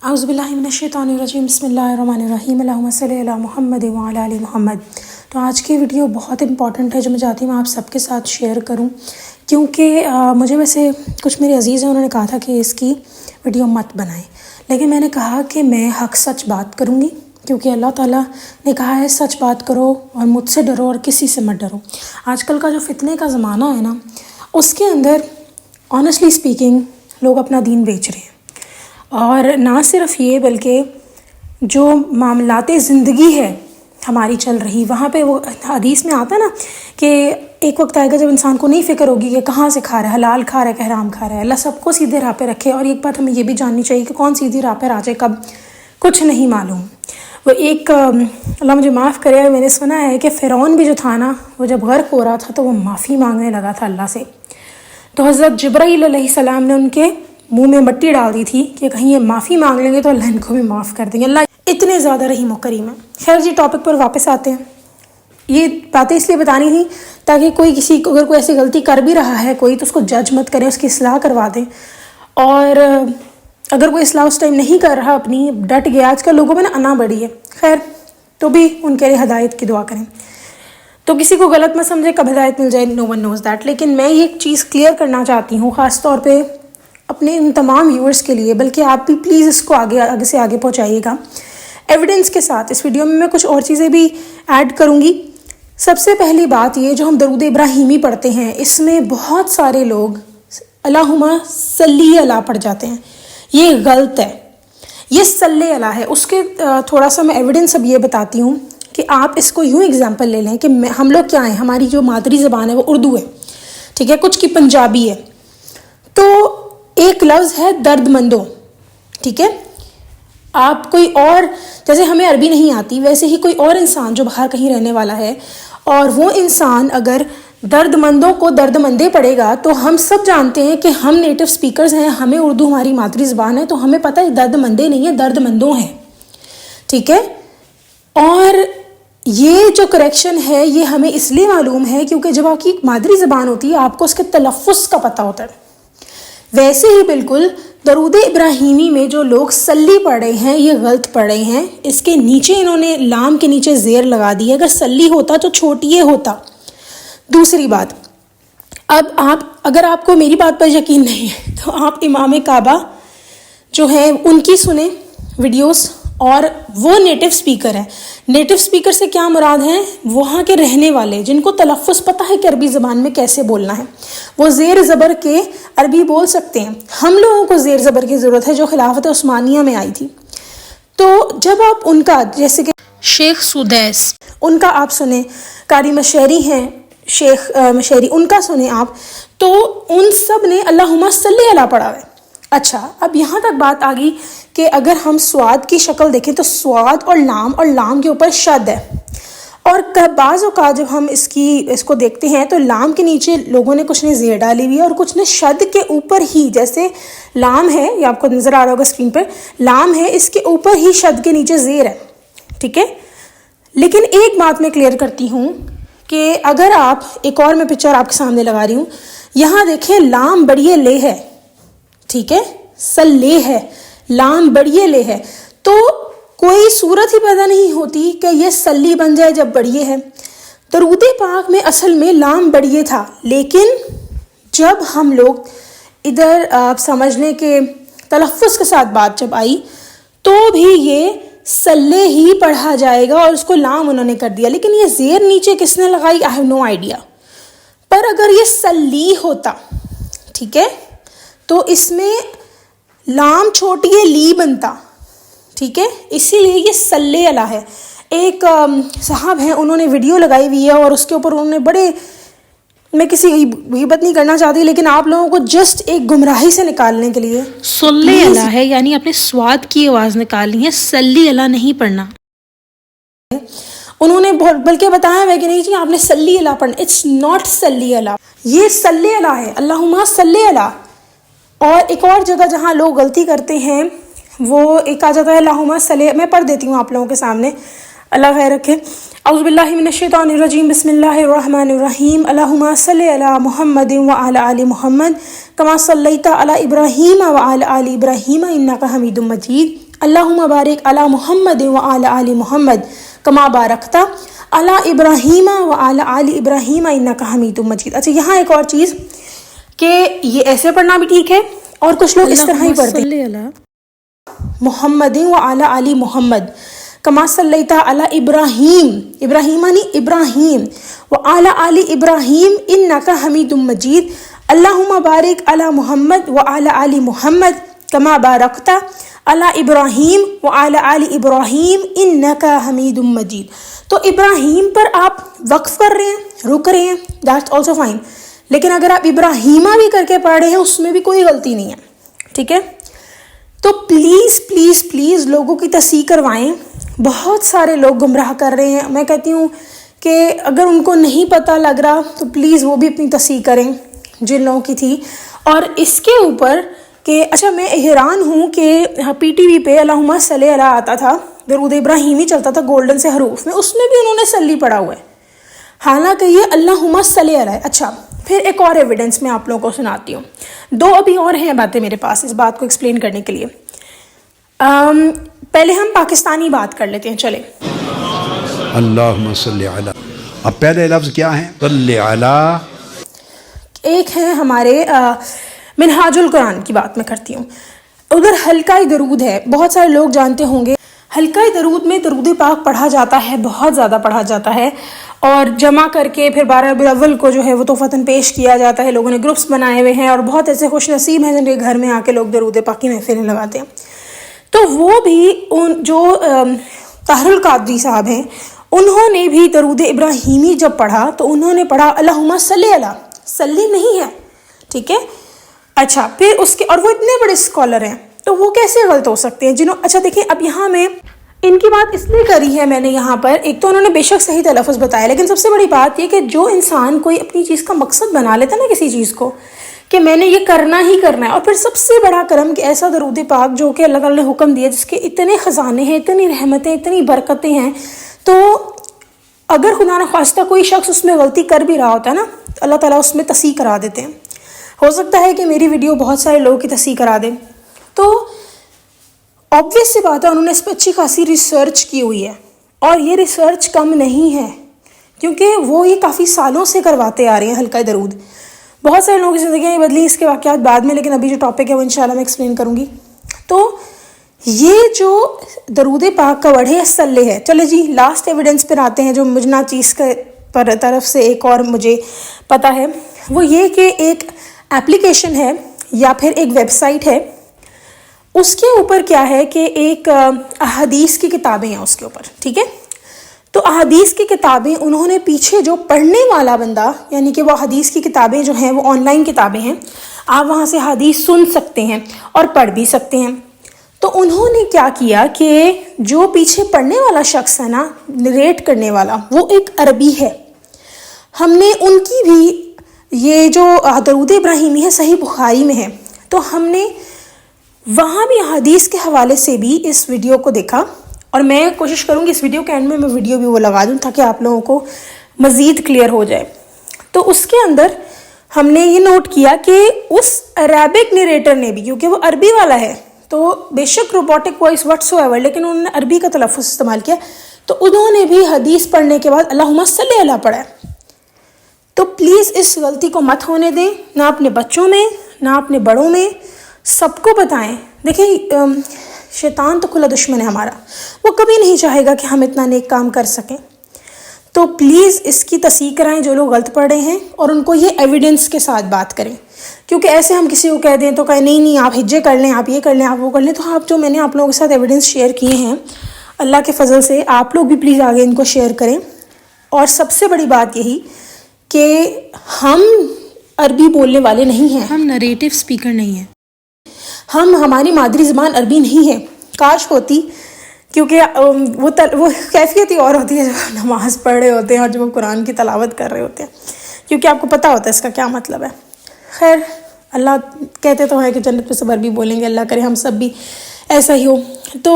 اعوذ باللہ من الشیطان الرجیم بسم اللہ الرحمن الرحیم اللہم صلی علی محمد وعلی آل محمد۔ تو آج کی ویڈیو بہت امپورٹنٹ ہے جو میں چاہتی ہوں آپ سب کے ساتھ شیئر کروں، کیونکہ مجھے ویسے کچھ میرے عزیز ہیں، انہوں نے کہا تھا کہ اس کی ویڈیو مت بنائیں، لیکن میں نے کہا کہ میں حق سچ بات کروں گی، کیونکہ اللہ تعالیٰ نے کہا ہے سچ بات کرو اور مجھ سے ڈرو اور کسی سے مت ڈرو۔ آج کل کا جو فتنے کا زمانہ ہے نا، اس کے اندر آنیسٹلی اسپیکنگ لوگ اپنا دین بیچ رہے ہیں، اور نہ صرف یہ بلکہ جو معاملات زندگی ہے ہماری چل رہی، وہاں پہ وہ حدیث میں آتا ہے نا کہ ایک وقت آئے گا جب انسان کو نہیں فکر ہوگی کہ کہاں سے کھا رہا ہے، حلال کھا رہا ہے کہ حرام کھا رہا ہے۔ اللہ سب کو سیدھے راہ پہ رکھے، اور ایک بات ہمیں یہ بھی جاننی چاہیے کہ کون سیدھی راہ پہ آ جائے کب کچھ نہیں معلوم۔ وہ ایک اللہ مجھے معاف کرے، میں نے سنا ہے کہ فرعون بھی جو تھا نا، وہ جب غرق ہو رہا تھا تو وہ معافی مانگنے لگا تھا اللہ سے، تو حضرت جبرائیل علیہ السلام نے ان کے منہ میں مٹی ڈال دی تھی کہ کہیں یہ معافی مانگ لیں گے تو اللہ ان کو بھی معاف کر دیں گے۔ اللہ اتنے زیادہ رحیم و کریم ہے۔ خیر جی، ٹاپک پر واپس آتے ہیں۔ یہ باتیں اس لیے بتانی تھی تاکہ کوئی کسی کو اگر کوئی ایسی غلطی کر بھی رہا ہے کوئی، تو اس کو جج مت کریں، اس کی اصلاح کروا دیں، اور اگر کوئی اصلاح اس ٹائم نہیں کر رہا اپنی، ڈٹ گیا، آج کل لوگوں میں نا انا بڑی ہے، خیر تو بھی ان کے لیے ہدایت کی دعا کریں۔ تو کسی کو غلط مت سمجھے، کب ہدایت مل جائے نو ون نوز دیٹ، لیکن میں یہ ایک چیز کلیئر کرنا چاہتی ہوں خاص طور پہ اپنے ان تمام ویورز کے لیے، بلکہ آپ بھی پلیز اس کو آگے سے آگے پہنچائیے گا ایویڈنس کے ساتھ۔ اس ویڈیو میں کچھ اور چیزیں بھی ایڈ کروں گی۔ سب سے پہلی بات یہ، جو ہم درود ابراہیمی پڑھتے ہیں، اس میں بہت سارے لوگ اللہم صلی علی پڑھ جاتے ہیں، یہ غلط ہے، یہ صلی علی ہے۔ اس کے تھوڑا سا میں ایویڈنس اب یہ بتاتی ہوں کہ آپ اس کو یوں ایگزامپل لے لیں کہ ہم لوگ کیا ہیں، ہماری جو مادری زبان ہے وہ اردو ہے، ٹھیک ہے، کچھ کی پنجابی ہے، تو ایک لفظ ہے درد مندوں، ٹھیک ہے۔ آپ کوئی اور، جیسے ہمیں عربی نہیں آتی، ویسے ہی کوئی اور انسان جو باہر کہیں رہنے والا ہے، اور وہ انسان اگر درد مندوں کو درد مندے پڑھے گا، تو ہم سب جانتے ہیں کہ ہم نیٹو سپیکرز ہیں، ہمیں اردو ہماری مادری زبان ہے، تو ہمیں پتہ ہے درد مندے نہیں ہے، درد مندوں ہیں، ٹھیک ہے۔ اور یہ جو کریکشن ہے یہ ہمیں اس لیے معلوم ہے کیونکہ جب آپ کی مادری زبان ہوتی ہے آپ کو اس کے تلفظ کا پتہ ہوتا ہے۔ ویسے ہی بالکل درود ابراہیمی میں جو لوگ صلی پڑھ رہے ہیں یہ غلط پڑھ رہے ہیں، اس کے نیچے انہوں نے لام کے نیچے زیر لگا دی ہے، اگر صلی ہوتا تو چھوٹیے ہوتا۔ دوسری بات، اب اگر آپ کو میری بات پر یقین نہیں ہے تو آپ امام کعبہ جو ہیں ان کی سنیں ویڈیوز، اور وہ نیٹو سپیکر ہیں۔ نیٹو سپیکر سے کیا مراد ہیں؟ وہاں کے رہنے والے جن کو تلفظ پتہ ہے کہ عربی زبان میں کیسے بولنا ہے، وہ زیر زبر کے عربی بول سکتے ہیں۔ ہم لوگوں کو زیر زبر کی ضرورت ہے جو خلافت عثمانیہ میں آئی تھی۔ تو جب آپ ان کا، جیسے کہ شیخ سدیس، ان کا آپ سنیں، قاری مشیری ہیں شیخ مشیری، ان کا سنیں آپ، تو ان سب نے اللہم صلی علی پڑھا ہے۔ اچھا، اب یہاں تک بات آ گئی کہ اگر ہم سواد کی شکل دیکھیں تو سواد اور لام کے اوپر شد ہے، اور بعض اوقات جب ہم اس کو دیکھتے ہیں تو لام کے نیچے لوگوں نے کچھ نے زیر ڈالی ہوئی ہے اور کچھ نے شد کے اوپر ہی، جیسے لام ہے، یہ آپ کو نظر آ رہا ہوگا اسکرین پر، لام ہے، اس کے اوپر ہی شد کے نیچے زیر ہے، ٹھیک ہے۔ لیکن ایک بات میں کلیئر کرتی ہوں کہ اگر آپ، ایک اور میں پکچر آپ کے سامنے لگا رہی ہوں، یہاں دیکھیں لام بڑیے لے ہے، ٹھیک ہے، صلی ہے، لام بڑیے لے ہے، تو کوئی صورت ہی پیدا نہیں ہوتی کہ یہ صلی بن جائے جب بڑیے ہے۔ درود پاک میں اصل میں لام بڑیے تھا، لیکن جب ہم لوگ ادھر آپ سمجھ لیں کہ تلفظ کے ساتھ بات جب آئی تو بھی یہ صلی ہی پڑھا جائے گا، اور اس کو لام انہوں نے کر دیا، لیکن یہ زیر نیچے کس نے لگائی، آئی ہیو نو آئیڈیا۔ پر اگر یہ صلی ہوتا، ٹھیک ہے، تو اس میں لام چھوٹی ہے، لی بنتا، ٹھیک ہے، اسی لیے یہ صلی علی ہے۔ ایک صاحب ہیں، انہوں نے ویڈیو لگائی ہوئی ہے اور اس کے اوپر انہوں نے بڑے، میں کسی غیبت نہیں کرنا چاہتی لیکن آپ لوگوں کو جسٹ ایک گمراہی سے نکالنے کے لیے، صلی علی ہے یعنی اپنے سواد کی آواز نکالنی ہے، صلی علی نہیں پڑھنا۔ انہوں نے بلکہ بتایا ہے کہ نہیں جی آپ نے صلی علی پڑھنا، اٹس ناٹ صلی علی، یہ صلی علی ہے، اللہم صلی علی۔ اور ایک اور جگہ جہاں لوگ غلطی کرتے ہیں وہ ایک آ جاتا ہے اللہم صلی، میں پڑھ دیتی ہوں آپ لوگوں کے سامنے، اللہ خیر رکھے۔ اعوذ باللہ من الشیطان الرجیم بسم اللہ الرحمن الرحیم اللہم صلی علی محمد وعلی آل محمد کما صلیت علی ابراہیم وعلی آل ابراہیم انک حمید مجید اللہم بارک علی محمد وعلی آل محمد کما بارکتا علی ابراہیم وعلی آل ابراہیم انک حمید مجید. اچھا یہاں ایک اور چیز کہ یہ ایسے پڑھنا بھی ٹھیک ہے اور کچھ لوگ اس طرح ہی پڑھتے ہیں محمد وعلی آل محمد کما صلیت علی ابراہیم، ابراہیم نہیں ابراہیم، وعلی آل ابراہیم انک حمید مجید. اللہم بارک علی محمد وعلی آل محمد کما بارکتا علی ابراہیم وعلی آل ابراہیم انک حمید مجید. تو ابراہیم پر آپ وقف کر رہے ہیں، رک رہے ہیں، دیٹس آلسو فائن، لیکن اگر آپ ابراہیمہ بھی کر کے پڑھ رہے ہیں اس میں بھی کوئی غلطی نہیں ہے. ٹھیک ہے، تو پلیز پلیز پلیز لوگوں کی تصحیح کروائیں. بہت سارے لوگ گمراہ کر رہے ہیں. میں کہتی ہوں کہ اگر ان کو نہیں پتہ لگ رہا تو پلیز وہ بھی اپنی تصحیح کریں جن لوگوں کی تھی. اور اس کے اوپر کہ اچھا میں حیران ہوں کہ پی ٹی وی پہ اللہم صلی علی آتا تھا، درود ابراہیمی چلتا تھا گولڈن سے حروف میں، اس میں بھی انہوں نے صلی پڑھا ہوا ہے، حالانکہ یہ اللہم صلی علی. اچھا پھر ایک اور ایویڈنس میں آپ لوگوں کو سناتی ہوں. دو ابھی اور ہیں باتیں میرے پاس اس بات کو ایکسپلین کرنے کے لیے. پہلے ہم پاکستانی بات کر لیتے ہیں. چلیں اللہم صلی علی، اب پہلے لفظ کیا ہیں؟ صلی علی. ایک ہے ہمارے منہاج القرآن کی بات میں کرتی ہوں. ادھر حلقہ درود ہے، بہت سارے لوگ جانتے ہوں گے. حلقہ درود میں درود پاک پڑھا جاتا ہے، بہت زیادہ پڑھا جاتا ہے، اور جمع کر کے پھر 12 ربیع الاول کو جو ہے وہ تحفتاً پیش کیا جاتا ہے. لوگوں نے گروپس بنائے ہوئے ہیں اور بہت ایسے خوش نصیب ہیں جن کے گھر میں آ کے لوگ درود پاک کی محفلیں لگاتے ہیں. تو وہ بھی جو طاہر القادری صاحب ہیں انہوں نے بھی درود ابراہیمی جب پڑھا تو انہوں نے پڑھا اللہم صلی علی، صلی نہیں ہے. ٹھیک ہے، اچھا پھر اس کے، اور وہ اتنے بڑے اسکالر ہیں تو وہ کیسے غلط ہو سکتے ہیں اچھا دیکھیں اب یہاں میں ان کی بات اس لیے کری ہے میں نے یہاں پر. ایک تو انہوں نے بے شک صحیح تلفظ بتایا، لیکن سب سے بڑی بات یہ کہ جو انسان کوئی اپنی چیز کا مقصد بنا لیتا ہے نا کسی چیز کو کہ میں نے یہ کرنا ہی کرنا ہے، اور پھر سب سے بڑا کرم کہ ایسا درود پاک جو کہ اللہ تعالیٰ نے حکم دیا جس کے اتنے خزانے ہیں، اتنی رحمتیں، اتنی برکتیں ہیں، تو اگر خدا نخواستہ کوئی شخص اس میں غلطی کر بھی رہا ہوتا ہے نا تو اللہ تعالیٰ اس میں تصحیح کرا دیتے ہیں. ہو سکتا ہے کہ میری ویڈیو بہت سارے لوگوں کی تصحیح کرا دیں. تو obvious سی بات ہے انہوں نے اس پہ اچھی خاصی ریسرچ کی ہوئی ہے، اور یہ ریسرچ کم نہیں ہے کیونکہ وہ یہ کافی سالوں سے کرواتے آ رہے ہیں حلقہ درود. بہت سارے لوگوں کی زندگیاں بدلی، اس کے واقعات بعد میں، لیکن ابھی جو ٹاپک ہے وہ انشاءاللہ میں ایکسپلین کروں گی. تو یہ جو درود پاک کا ورڈ ہے صلی ہے. چلے جی لاسٹ ایویڈنس پر آتے ہیں جو مجنا چیز کے پر طرف سے ایک اور مجھے پتہ ہے، وہ یہ کہ ایک ایپلیکیشن ہے یا پھر ایک ویب سائٹ ہے، اس کے اوپر کیا ہے کہ ایک احادیث کی کتابیں ہیں اس کے اوپر. ٹھیک ہے، تو احادیث کی کتابیں انہوں نے پیچھے جو پڑھنے والا بندہ، یعنی کہ وہ احادیث کی کتابیں جو ہیں وہ آن لائن کتابیں ہیں، آپ وہاں سے حدیث سن سکتے ہیں اور پڑھ بھی سکتے ہیں. تو انہوں نے کیا کیا کہ جو پیچھے پڑھنے والا شخص ہے نا، نریٹ کرنے والا، وہ ایک عربی ہے. ہم نے ان کی بھی یہ جو درود ابراہیمی ہے صحیح بخاری میں ہے، تو ہم نے وہاں بھی حدیث کے حوالے سے بھی اس ویڈیو کو دیکھا، اور میں کوشش کروں گی اس ویڈیو کے اینڈ میں ویڈیو بھی وہ لگا دوں تاکہ آپ لوگوں کو مزید کلیئر ہو جائے. تو اس کے اندر ہم نے یہ نوٹ کیا کہ اس عربک نریٹر نے بھی، کیونکہ وہ عربی والا ہے تو بے شک روبوٹک وائس وٹس ایور، لیکن انہوں نے عربی کا تلفظ استعمال کیا، تو انہوں نے بھی حدیث پڑھنے کے بعد اللہم صلی علی پڑھا. تو پلیز اس غلطی کو مت ہونے دیں، نہ اپنے بچوں میں نہ اپنے بڑوں میں، سب کو بتائیں. دیکھیں شیطان تو کھلا دشمن ہے ہمارا، وہ کبھی نہیں چاہے گا کہ ہم اتنا نیک کام کر سکیں. تو پلیز اس کی تصحیح کرائیں جو لوگ غلط پڑھ رہے ہیں، اور ان کو یہ ایویڈنس کے ساتھ بات کریں، کیونکہ ایسے ہم کسی کو کہہ دیں تو کہیں نہیں آپ حجے کر لیں، آپ یہ کر لیں، آپ وہ کر لیں. تو آپ جو میں نے آپ لوگوں کے ساتھ ایویڈنس شیئر کیے ہیں اللہ کے فضل سے، آپ لوگ بھی پلیز آگے ان کو شیئر کریں. اور سب سے بڑی بات یہی کہ ہم عربی بولنے والے نہیں ہیں، ہم نریٹو اسپیکر نہیں ہیں، ہماری مادری زبان عربی نہیں ہے. کاش ہوتی، کیونکہ وہ کیفیت ہی اور ہوتی ہے جب نماز پڑھ رہے ہوتے ہیں اور جب وہ قرآن کی تلاوت کر رہے ہوتے ہیں، کیونکہ آپ کو پتہ ہوتا ہے اس کا کیا مطلب ہے. خیر اللہ کہتے تو ہے کہ جنت میں سب عربی بولیں گے، اللہ کرے ہم سب بھی ایسا ہی ہو. تو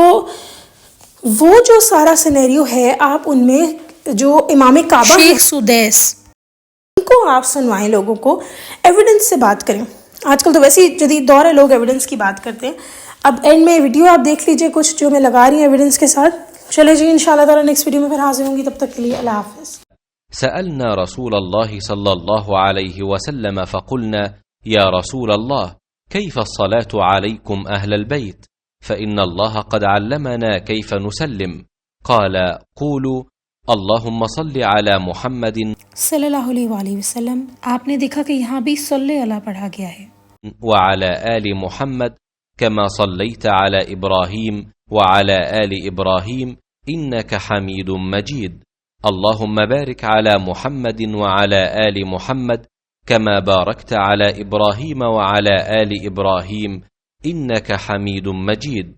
وہ جو سارا سینیریو ہے، آپ ان میں جو امام کعبہ شیخ سدیس کو آپ سنوائیں، لوگوں کو ایویڈنس سے بات کریں. آج کل تو ویسے ہی جدید دور ہے، لوگ ایویڈنس کی بات کرتے ہیں. اب اینڈ میں ویڈیو آپ دیکھ لیجئے کچھ جو میں لگا رہی ہوں ایویڈنس کے ساتھ. چلے جی انشاءاللہ تعالی نیکسٹ ویڈیو میں پھر حاضر ہوں گی، تب تک کے لیے اللہ حافظ. سألنا رسول الله صلى الله عليه وسلم فقلنا يا رسول الله كيف الصلاة عليكم أهل البيت فإن الله قد علمنا كيف نسلم قال قولوا اللهم صل على محمد صلی اللہ علیہ وآلہ وسلم. آپ نے دیکھا کہ یہاں بھی صلی اللہ پڑھا گیا ہے. وعلى آل محمد كما صليت على إبراهيم وعلى آل إبراهيم إنك حميد مجيد اللهم بارك على محمد وعلى آل محمد كما باركت على إبراهيم وعلى آل إبراهيم إنك حميد مجيد